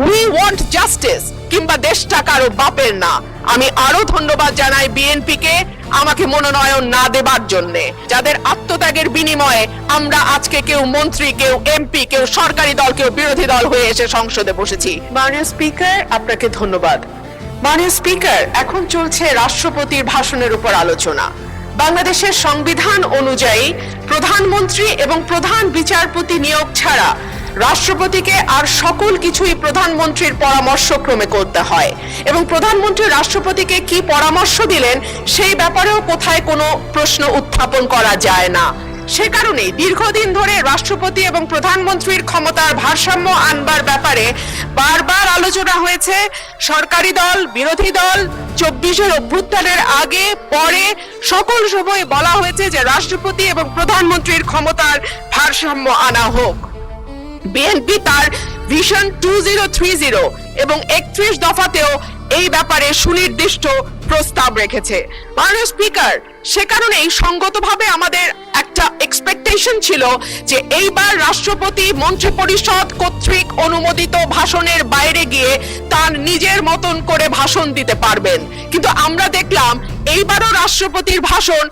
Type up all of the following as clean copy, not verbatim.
We want justice কিংবা দেশটা কারো বাপের না। আমি আরো ধন্যবাদ জানাই বিএনপি কে আমাকে মনোনয়ন না দেবার জন্য, যাদের আত্মত্যাগের বিনিময়ে আমরা আজকে কেউ মন্ত্রী, কেউ এমপি, কেউ সরকারি দল, কেউ বিরোধী দল হয়ে এসে সংসদে বসেছি। মাননীয় স্পিকার, আপনাকে ধন্যবাদ। মাননীয় স্পিকার, এখন চলছে রাষ্ট্রপতির ভাষণের উপর আলোচনা। বাংলাদেশের সংবিধান অনুযায়ী প্রধানমন্ত্রী এবং প্রধান বিচারপতি নিয়োগ ছাড়া রাষ্ট্রপতিকে আর সকল কিছুই প্রধানমন্ত্রীর পরামর্শক্রমে করতে হয়, এবং প্রধানমন্ত্রী রাষ্ট্রপতিকে কি পরামর্শ দিলেন সেই ব্যাপারেও কোথায় কোনো প্রশ্ন উত্থাপন করা যায় না। সে কারণে দীর্ঘদিন ধরে রাষ্ট্রপতি এবং প্রধানমন্ত্রীর ক্ষমতার ভারসাম্য আনবার ব্যাপারে বারবার আলোচনা হয়েছে। সরকারি দল, বিরোধী দল, 24-এর অভ্যুত্থানের আগে পরে সকল সময় বলা হয়েছে যে রাষ্ট্রপতি এবং প্রধানমন্ত্রীর ক্ষমতার ভারসাম্য আনা হোক। বিএনপি তার ভিশন 2030 এবং 31 দফাতেও এই ব্যাপারে সুনির্দিষ্ট প্রস্তাব রেখেছে। মাননীয় স্পিকার, সে কারণেই সঙ্গতভাবে আমাদের একটা এক্সপেকটেশন ছিল যে এইবার রাষ্ট্রপতি মন্ত্রিপরিষদ কর্তৃক অনুমোদিত ভাষণের বাইরে গিয়ে তার নিজের মতন করে ভাষণ দিতে পারবেন, কিন্তু আমরা দেখলাম এইবারও রাষ্ট্রপতির ভাষণ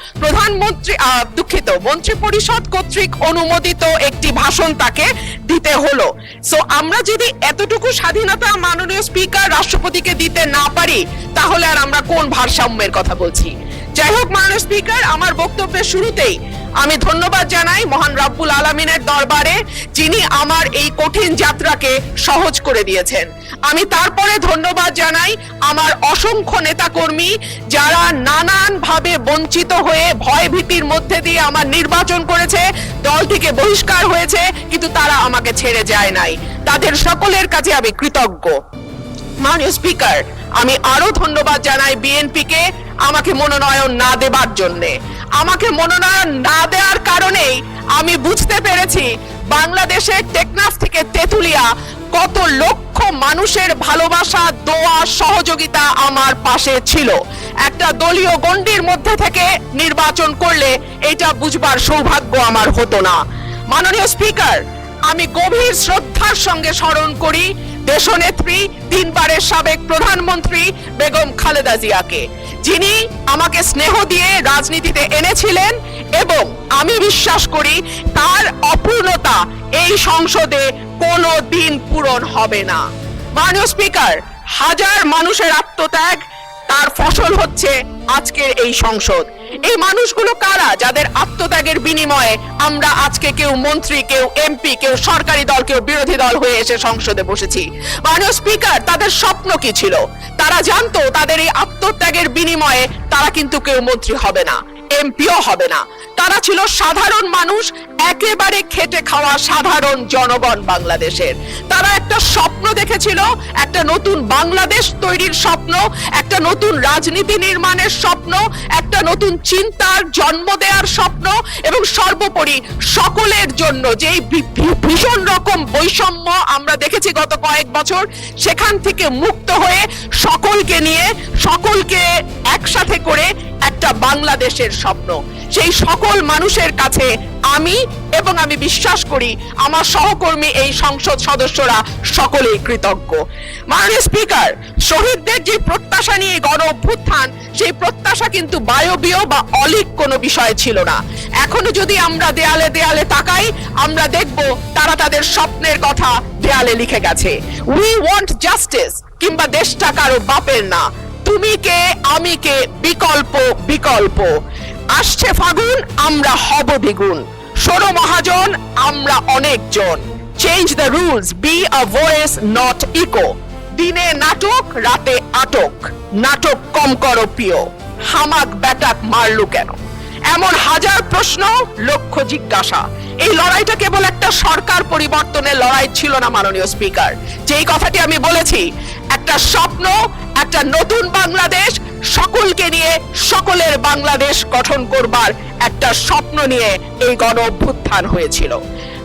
মন্ত্রিপরিষদ কর্তৃক অনুমোদিত একটি ভাষণ তাকে দিতে হলো। সো আমরা যদি এতটুকু স্বাধীনতা মাননীয় স্পিকার রাষ্ট্রপতিকে দিতে না পারি, তাহলে আর আমরা কোন ভারসাম্যের কথা বলছি? যাই হোক মাননীয় স্পিকার, আমার বক্তব্যের শুরুতেই আমি ধন্যবাদ জানাই মহান রব্বুল আলামিনের দরবারে, যিনি আমার এই কঠিন যাত্রাকে সহজ করে দিয়েছেন। আমি তারপরে ধন্যবাদ জানাই আমার অসংখ্য নেতাকর্মী, যারা নানান ভাবে বঞ্চিত হয়ে ভয় ভীতির মধ্যে দিয়ে আমার নির্বাচন করেছে, দল থেকে বহিষ্কার হয়েছে, কিন্তু তারা আমাকে ছেড়ে যায় নাই। তাদের সকলের কাছে আমি কৃতজ্ঞ। মাননীয় স্পিকার, আমি আরো ধন্যবাদ জানাই বিএনপি কে আমাকে মনোনয়ন না দেবার জন্য। আমাকে মনোনয়ন না দেওয়ার কারণেই আমি বুঝতে পেরেছি বাংলাদেশের টেকনাফ থেকে তেতুলিয়া কত লক্ষ মানুষের ভালোবাসা, দোয়া, সহযোগিতা আমার পাশে ছিল। একটা দলীয় গণ্ডির মধ্যে থেকে নির্বাচন করলে এটা বুঝবার সৌভাগ্য আমার হতো না। মাননীয় স্পিকার, আমি গভীর শ্রদ্ধার সঙ্গে স্মরণ করি দেশনেত্রী, 3 বারের সাবেক প্রধানমন্ত্রী বেগম খালেদা জিয়াকে, যিনি আমাকে স্নেহ দিয়ে রাজনীতিতে এনেছিলেন, এবং আমি বিশ্বাস করি তার অপূর্ণতা এই সংসদে কোনো দিন পূরণ হবে না। মাননীয় স্পিকার, হাজার মানুষের আত্মত্যাগ, তার ফসল হচ্ছে আজকের এই সংসদ। এই মানুষগুলো কারা, যাদের আত্মত্যাগের বিনিময়ে আমরা আজকে কেউ মন্ত্রী, কেউ এমপি, কেউ সরকারি দল, কেউ বিরোধী দল হয়ে এসে সংসদে বসেছি? মাননীয় স্পিকার, তাদের স্বপ্ন কি ছিল? তারা জানতো তাদের এই আত্মত্যাগের বিনিময়ে তারা কিন্তু কেউ মন্ত্রী হবে না, এমপিও হবে না। তারা ছিল সাধারণ মানুষ, একেবারে খেটে খাওয়া সাধারণ জনগণ বাংলাদেশের। তারা একটা স্বপ্ন দেখেছিল, একটা নতুন বাংলাদেশ তৈরির স্বপ্ন, একটা নতুন রাজনীতি নির্মাণের স্বপ্ন, একটা নতুন চিন্তার জন্ম দেওয়ার স্বপ্ন, এবং সর্বোপরি সকলের জন্য যে ভীষণ রকম বৈষম্য আমরা দেখেছি গত কয়েক বছর, সেখান থেকে মুক্ত হয়ে সকলকে নিয়ে, সকলকে একসাথে করে একটা বাংলাদেশের স্বপ্ন। সেই সকল মানুষের কাছে আমি এবং আমি বিশ্বাস করি আমার সহকর্মী এই সংসদ সদস্যরা সকলেই কৃতজ্ঞ। মাননীয় স্পিকার, শহীদদের যে প্রত্যাশা নিয়ে গণ অভ্যুত্থান, সেই প্রত্যাশা কিন্তু বায়বীয় বা অলীক কোনো বিষয় ছিল না। এখনো যদি আমরা দেয়ালে দেয়ালে তাকাই, আমরা দেখব তারা তাদের স্বপ্নের কথা দেয়ালে লিখে গেছে। উই ওয়ান্ট জাস্টিস কিংবা দেশটা কারো বাপের না। তুমি কে, আমি কে, বিকল্প বিকল্প। আসছে ফাগুন, আমরা হব দ্বিগুণ। ষোড়ো মহাজন, আমরা অনেকজন। Change the rules, be a voice not echo. দিনে নাটক, রাতে আটক। নাটক কম করো প্রিয়। হামাক ব্যাটাক মারলু কেন? এমন হাজার প্রশ্ন, লক্ষ জিজ্ঞাসা। এই লড়াইটা কেবল একটা সরকার পরিবর্তনের লড়াই ছিল না মাননীয় স্পিকার। যেই কথাটি আমি বলেছি, একটা স্বপ্ন, একটা নতুন বাংলাদেশ, সকলকে নিয়ে সকলের বাংলাদেশ গঠন করবার একটা স্বপ্ন নিয়ে এই গণ অভ্যুত্থান হয়েছিল।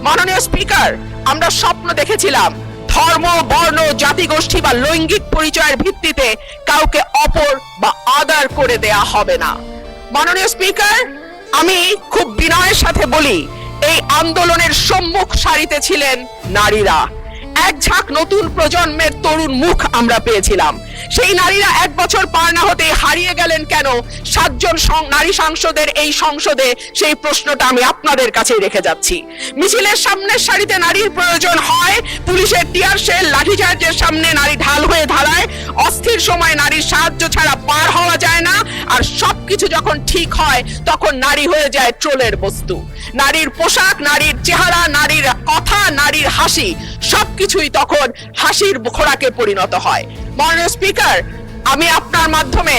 মাননীয় স্পিকার, আমরা স্বপ্ন দেখেছিলাম ধর্ম, বর্ণ, জাতিগোষ্ঠী বা লৈঙ্গিক পরিচয়ের ভিত্তিতে কাউকে অপর বা আদার করে দেয়া হবে না। মাননীয় স্পিকার, আমি খুব বিনয়ের সাথে বলি, এই আন্দোলনের সম্মুখ সারিতে ছিলেন নারীরা। এক ঝাঁক নতুন প্রজন্মের তরুণ মুখ আমরা পেয়েছিলাম। সেই নারীরা 1 বছর পার না হতে হারিয়ে গেলেন কেন 7 জন নারী সাংসদের এই সংসদে, সেই প্রশ্নটা আমি আপনাদের কাছে রেখে যাচ্ছি। মিছিলের সামনের সারিতে নারীর প্রয়োজন হয়, পুলিশের টিয়ার শেল লাঠিচার্জের সামনে নারী ঢাল হয়ে দাঁড়ায়। অস্থির সময় নারীর সাহায্য ছাড়া পার হওয়া যায় না, আর সবকিছু যখন ঠিক হয় তখন নারী হয়ে যায় ট্রোলের বস্তু। নারীর পোশাক, নারীর চেহারা, নারীর কথা, নারীর হাসি সবকিছুই তখন হাসির খোরাকে পরিণত হয়। মাননীয় স্পিকার, আমি আপনার মাধ্যমে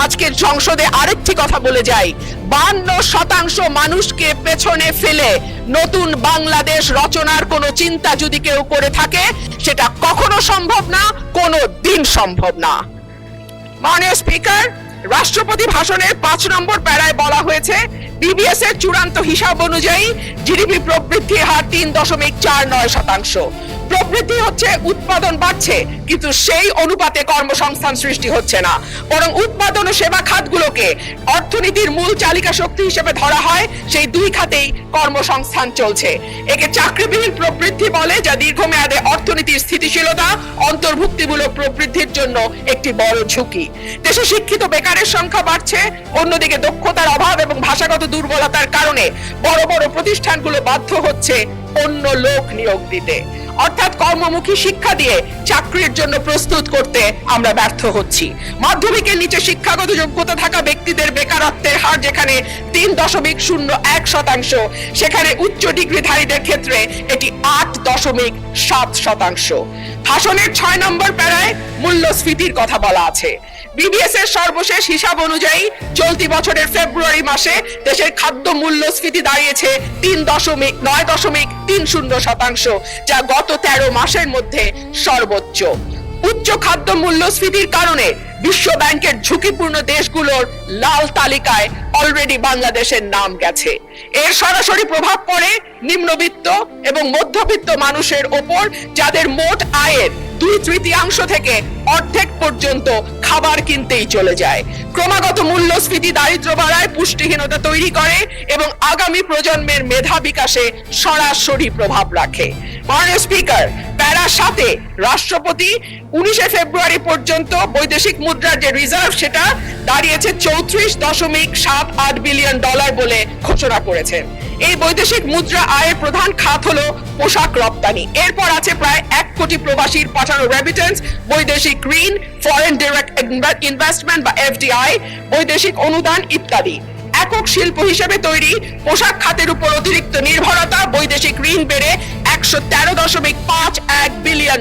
আজকের সংসদে আরেকটি কথা বলে যাই। 52% মানুষকে পেছনে ফেলে নতুন বাংলাদেশ রচনার কোনো চিন্তা যদি কেউ করে থাকে, সেটা কখনো সম্ভব না, কোনো দিন সম্ভব না। মাননীয় স্পিকার, রাষ্ট্রপতি ভাষণের 5 নম্বর প্যারায় বলা হয়েছে, বিবিএস এর চূড়ান্ত হিসাব অনুযায়ী জিডিপি প্রবৃদ্ধির হার 3.49%। প্রবৃদ্ধি হচ্ছে, উৎপাদন বাড়ছে, কিন্তু সেই অনুপাতে কর্মসংস্থান সৃষ্টি হচ্ছে না, বরং উৎপাদন ও সেবা খাতগুলোকে অর্থনীতির মূল চালিকা শক্তি হিসেবে ধরা হয়। সেই 2 খাতেই কর্মসংস্থান চলছে। একে চাকরিবিহীন প্রবৃদ্ধি বলে, যা দীর্ঘমেয়াদে অর্থনীতির স্থিতিশীলতা, অন্তর্ভুক্তিমূলক প্রবৃদ্ধির জন্য একটি বড় ঝুঁকি। দেশে শিক্ষিত বেকারের সংখ্যা বাড়ছে, অন্যদিকে দক্ষতার অভাব এবং ভাষাগত দুর্বলতার কারণে বড় বড় প্রতিষ্ঠানগুলো বাধ্য হচ্ছে অন্য লোক নিয়োগ দিতে, অর্থাৎ কর্মমুখী শিক্ষা দিয়ে চাকরির জন্য প্রস্তুত করতে আমরা ব্যর্থ হচ্ছি। মাধ্যমিকের নিচে শিক্ষাগত যোগ্যতা থাকা ব্যক্তিদের বেকারত্বের হার যেখানে 3.01%, সেখানে উচ্চ ডিগ্রিধারীদের ক্ষেত্রে এটি 8.7%। ভাষণের 6 নম্বর প্যারায় মূল্যস্ফীতির কথা বলা আছে। বিবিএস এর সর্বশেষ হিসাব অনুযায়ী চলতি বছরের ফেব্রুয়ারি মাসে দেশের খাদ্য মূল্যস্ফীতি দাঁড়িয়েছে 9.30%, যা গত 13 মাসের মধ্যে সর্বোচ্চ। উচ্চ খাদ্য মূল্যস্ফীতির কারণে বিশ্ব ব্যাংকের ঝুঁকিপূর্ণ দেশগুলোর লাল তালিকায় অলরেডি বাংলাদেশের নাম গেছে। এর সরাসরি প্রভাব পড়ে নিম্নবিত্ত এবং মধ্যবিত্ত মানুষের ওপর, যাদের মোট আয়ের 2/3 থেকে অর্ধেক পর্যন্ত খাবার কিনতেই চলে যায়। ক্রমাগত মূল্যস্ফীতি দারিদ্র্য বাড়ায়, পুষ্টিহীনতা তৈরি করে এবং আগামী প্রজন্মের মেধা বিকাশে সরাসরি প্রভাব রাখে। মাননীয় স্পিকার, প্যারা 7-এ রাষ্ট্রপতি 19 ফেব্রুয়ারি পর্যন্ত বৈদেশিক মুদ্রার যে রিজার্ভ, সেটা দাঁড়িয়েছে $34.78 বিলিয়ন বলে ঘোষণা করেছেন। এই বৈদেশিক মুদ্রা আয়ের প্রধান খাত হলো পোশাক রপ্তানি। এরপর আছে প্রায় 1 কোটি প্রবাসীর পাঠানো রেমিটেন্স, বৈদেশিক ঋণ, ফরেন ডাইরেক্ট ইনভেস্টমেন্ট বা এফডিআই, বৈদেশিক অনুদান ইত্যাদি। একক শিল্প হিসেবে তৈরি পোশাক খাতের উপর অতিরিক্ত নির্ভরতা, বৈদেশিক ঋণ বেড়ে $113.51 বিলিয়ন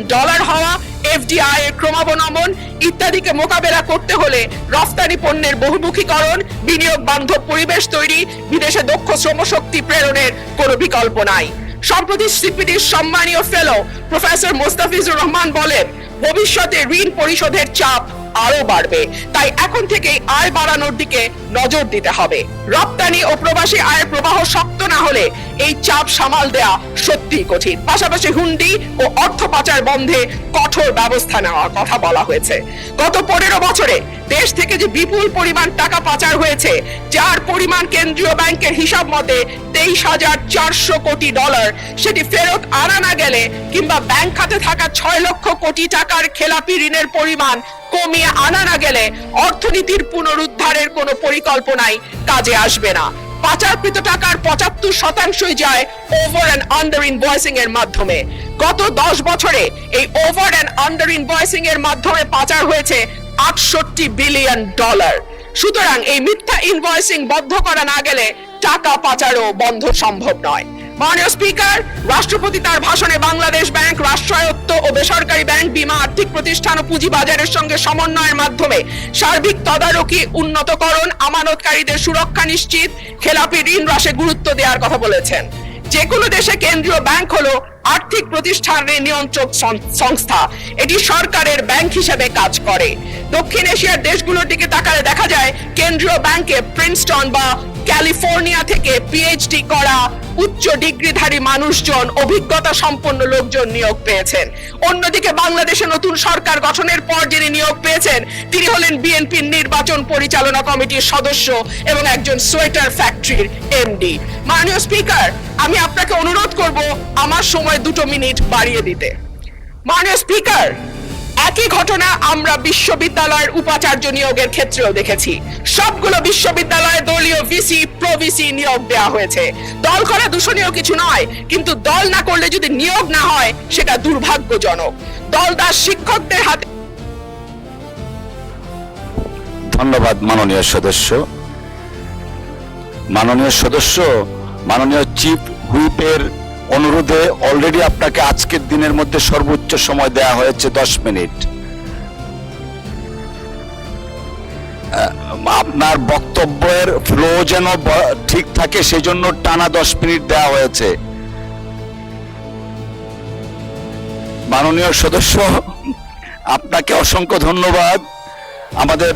হওয়া, এফডিআই এর ক্রমাবনমন ইত্যাদিকে মোকাবেলা করতে হলে রফতানি পণ্যের বহুমুখীকরণ, বিনিয়োগ বান্ধব পরিবেশ তৈরি, বিদেশে দক্ষ শ্রমশক্তি প্রেরণের কোনো বিকল্প নাই। সম্প্রতি সিপিডির সম্মানীয় ফেলো প্রফেসর মোস্তাফিজুর রহমান বলেন, ভবিষ্যতে ঋণ পরিশোধের চাপ আরো বাড়বে, তাই এখন থেকে আয় বাড়ানোর দিকে নজর দিতে হবে। রপ্তানি ও প্রবাসী আয়ের প্রবাহ শক্ত না হলে এই চাপ সামাল দেয়া সত্যিই কঠিন। পাশাপাশি হুন্ডি ও অর্থ পাচার বন্ধে কঠোর ব্যবস্থা নেওয়ার কথা বলা হয়েছে। গত 15 বছরে দেশ থেকে যে বিপুল পরিমাণ টাকা পাচার হয়েছে, যার পরিমাণ কেন্দ্রীয় ব্যাংকের হিসাব মতে $23,400 কোটি, সেটি ফেরত আনা না গেলে কিংবা ব্যাংক খাতে থাকা 6 লক্ষ কোটি টাকার খেলাপি ঋণের পরিমাণ কমিয়ে আনা না গেলে অর্থনীতির পুনরুদ্ধারের কোনো পরিকল্পনাই কাজে আসবে না। পাচারকৃত টাকার 75% যায় ওভার অ্যান্ড আন্ডার ইনভয়েসিং এর মাধ্যমে। গত 10 বছরে এই ওভার অ্যান্ড আন্ডার ইনভয়েসিং এর মাধ্যমে পাচার হয়েছে $68 বিলিয়ন। সুতরাং এই মিথ্যা ইনভয়েসিং বন্ধ করা না গেলে টাকা পাচারও বন্ধ সম্ভব নয়। মাননীয় স্পিকার, রাষ্ট্রপতি তার ভাষণে বাংলাদেশ ব্যাংক, রাষ্ট্রায়ত্ত ও বেসরকারি ব্যাংক, বীমা, আর্থিক প্রতিষ্ঠান ও পুঁজিবাজারের সঙ্গে সমন্বয়ের মাধ্যমে সার্বিক তদারকি, উন্নতকরণ, আমানতকারীদের সুরক্ষা নিশ্চিত, খেলাপি ঋণ হ্রাসে গুরুত্ব দেওয়ার কথা বলেছেন। যে কোনো দেশে কেন্দ্রীয় ব্যাংক হলো আর্থিক প্রতিষ্ঠানের নিয়ন্ত্রক সংস্থা, এটি সরকারের ব্যাংক হিসেবে কাজ করে। দক্ষিণ এশিয়ার দেশগুলোর দিকে তাকালে দেখা যায় কেন্দ্রীয় ব্যাংকে প্রিন্সটন বা ক্যালিফোর্নিয়া থেকে পিএইচডি করা উচ্চ ডিগ্রিধারী মানুষজন, অভিজ্ঞতা সম্পন্ন লোকজন নিয়োগ পেয়েছেন। অন্যদিকে বাংলাদেশে নতুন সরকার গঠনের পর যিনি নিয়োগ পেয়েছেন, তিনি হলেন বিএনপির নির্বাচন পরিচালনা কমিটির সদস্য এবং একজন সোয়েটার ফ্যাক্টরির এমডি। মাননীয় স্পিকার, আমি আপনাকে অনুরোধ করব আমার সময় 2 মিনিট বাড়িয়ে দিতে। মাননীয় স্পিকার, একই ঘটনা আমরা বিশ্ববিদ্যালয়ের উপাচার্য নিয়োগের ক্ষেত্রেও দেখেছি। সবগুলো বিশ্ববিদ্যালয়ে দলীয় ভিসি প্রভিসি নিয়োগ দেওয়া হয়েছে। দল করা দূষণীয় কিছু নয়, কিন্তু দল না করলে যদি নিয়োগ না হয় সেটা দুর্ভাগ্যজনক। দলদাস শিক্ষকদের হাতে। ধন্যবাদ মাননীয় সদস্য। মাননীয় সদস্য, মাননীয় চিফ হুইপের অনুরোধে অলরেডি আপনাকে আজকের দিনের মধ্যে সর্বোচ্চ সময় দেয়া হয়েছে 10 মিনিট। আপনার বক্তব্যের ফ্লো যেন ঠিক থাকে সেজন্য টানা 10 মিনিট দেওয়া হয়েছে। মাননীয় সদস্য, আপনাকে অসংখ্য ধন্যবাদ। আমাদের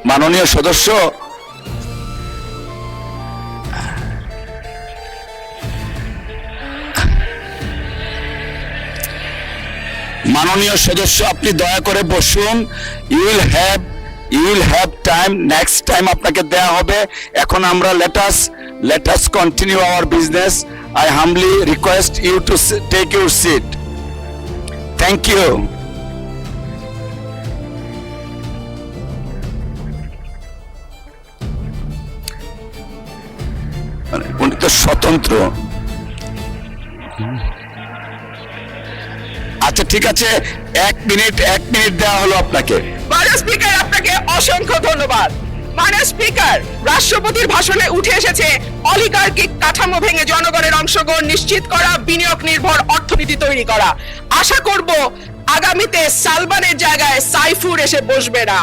মাননীয় সদস্য, মাননীয় সদস্য আপনি দয়া করে বসুন। You will have time, next time আপনাকে দেয়া হবে। এখন আমরা let us continue our business. I humbly request you to take your seat. Thank you. উনি তো স্বতন্ত্র। আচ্ছা ঠিক আছে, 1 মিনিট দেওয়া হলো আপনাকে। মাননীয় স্পিকার, আপনাকে অসংখ্য ধন্যবাদ। মাননীয় স্পিকার, রাষ্ট্রপতির ভাষণে উঠে এসেছে অলিগার্কিক কাঠামো ভেঙে জনগণের অংশগ্রহণ নিশ্চিত করা, বিনিয়োগ নির্ভর অর্থনীতি তৈরি করা। আশা করব আগামীতে সালমানের জায়গায় সাইফুর এসে বসবে না।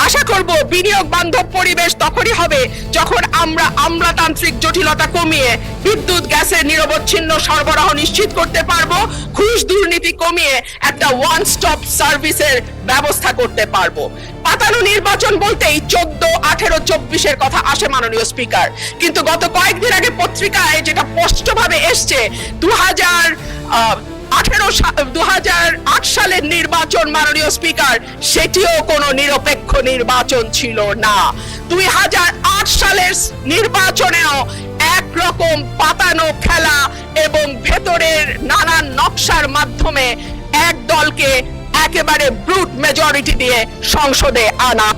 আশা করব বিনিয়োগ বান্ধব পরিবেশ তখনই হবে যখন আমরা আমলাতান্ত্রিক জটিলতা কমিয়ে বিদ্যুৎ গ্যাসের নিরবচ্ছিন্ন সরবরাহ নিশ্চিত করতে পারবো, ঘুষ দুর্নীতি কমিয়ে একটা ওয়ান স্টপ সার্ভিসের ব্যবস্থা করতে পারবো। পাতানো নির্বাচন বলতেই 14, 18, 24-এর কথা আসে মাননীয় স্পিকার, কিন্তু গত কয়েকদিন আগে পত্রিকায় যেটা স্পষ্টভাবে এসছে 2008 সালের নির্বাচন মাননীয় স্পিকার, সেটিও কোনো নিরপেক্ষ নির্বাচন ছিল না। 2008 সালের নির্বাচনেও একরকম পাতানো খেলা এবং ভেতরের নানান নকশার মাধ্যমে এক দলকে একেবারে ব্রুট মেজরিটি দিয়ে সংসদে আনা।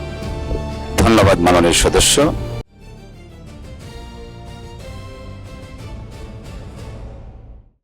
ধন্যবাদ মাননীয় সদস্য।